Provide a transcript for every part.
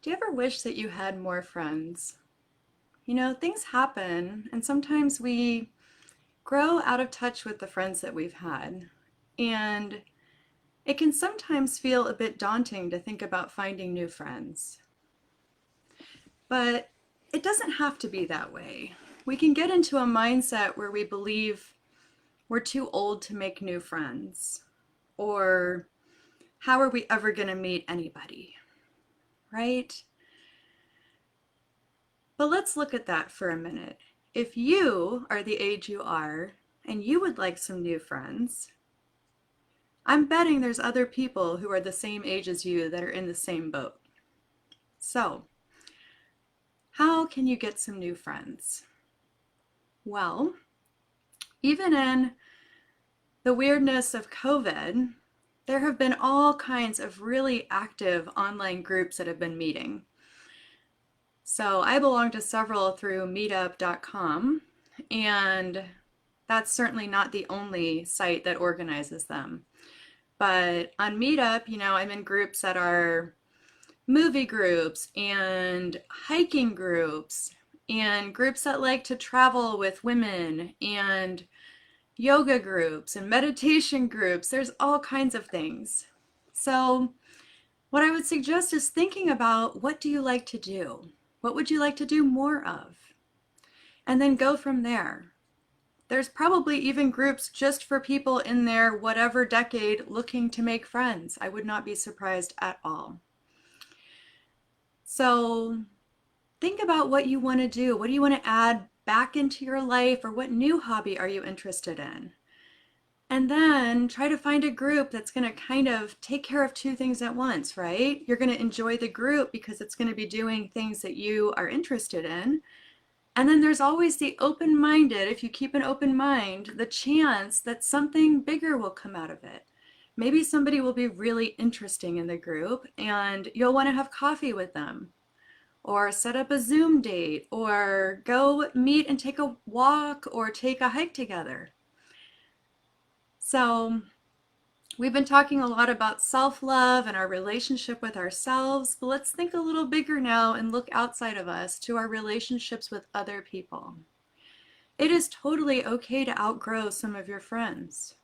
Do you ever wish that you had more friends? You know, things happen, and sometimes we grow out of touch with the friends that we've had. And it can sometimes feel a bit daunting to think about finding new friends. But it doesn't have to be that way. We can get into a mindset where we believe we're too old to make new friends, or how are we ever going to meet anybody, right? But let's look at that for a minute. If you are the age you are and you would like some new friends, I'm betting there's other people who are the same age as you that are in the same boat. So, how can you get some new friends? Well, even in the weirdness of COVID, there have been all kinds of really active online groups that have been meeting. So I belong to several through meetup.com, and that's certainly not the only site that organizes them. But on Meetup, I'm in groups that are movie groups and hiking groups and groups that like to travel with women and yoga groups and meditation groups. There's all kinds of things. So, what I would suggest is thinking about, what do you like to do? What would you like to do more of? And then go from there. There's probably even groups just for people in their whatever decade looking to make friends. I would not be surprised at all. So think about what you want to do. What do you want to add back into your life, or what new hobby are you interested in? And then try to find a group that's going to kind of take care of two things at once, right? You're going to enjoy the group because it's going to be doing things that you are interested in. And then there's always the open-minded, if you keep an open mind, the chance that something bigger will come out of it. Maybe somebody will be really interesting in the group and you'll want to have coffee with them, or set up a Zoom date, or go meet and take a walk or take a hike together. So we've been talking a lot about self-love and our relationship with ourselves, but let's think a little bigger now and look outside of us to our relationships with other people. It is totally okay to outgrow some of your friends,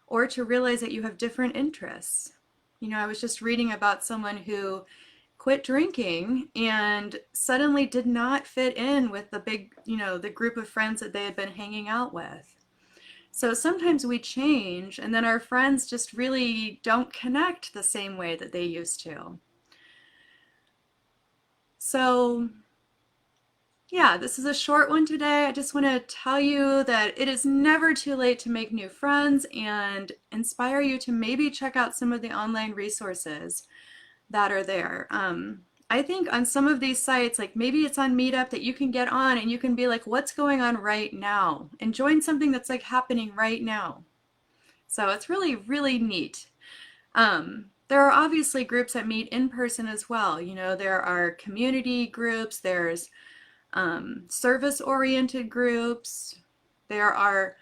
or to realize that you have different interests. I was just reading about someone who quit drinking and suddenly did not fit in with the big, the group of friends that they had been hanging out with. So sometimes we change and then our friends just really don't connect the same way that they used to. So yeah, this is a short one today. I just want to tell you that it is never too late to make new friends, and inspire you to maybe check out some of the online resources that are there. I think on some of these sites, like maybe it's on Meetup, that you can get on and you can be like, what's going on right now? And join something that's like happening right now. So it's really, really neat. There are obviously groups that meet in person as well. There are community groups, there's service-oriented groups, there are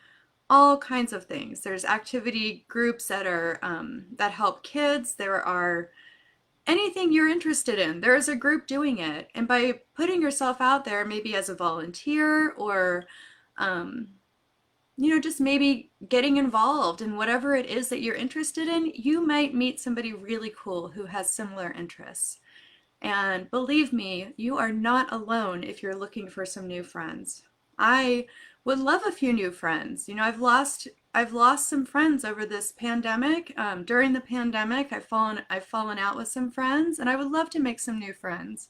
all kinds of things. There's activity groups that are that help kids. There are anything you're interested in, there's a group doing it. And by putting yourself out there, maybe as a volunteer, or um, just maybe getting involved in whatever it is that you're interested in, you might meet somebody really cool who has similar interests. And believe me, you are not alone if you're looking for some new friends. I would love a few new friends. I've lost some friends over this pandemic. During the pandemic, I've fallen out with some friends, and I would love to make some new friends.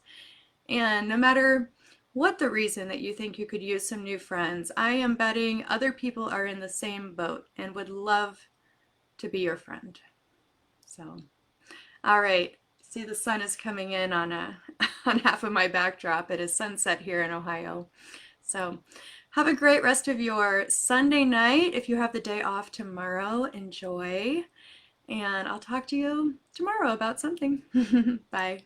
And no matter what the reason that you think you could use some new friends, I am betting other people are in the same boat and would love to be your friend. So, all right. See, the sun is coming in on on half of my backdrop. It is sunset here in Ohio. So, have a great rest of your Sunday night. If you have the day off tomorrow, enjoy. And I'll talk to you tomorrow about something. Bye.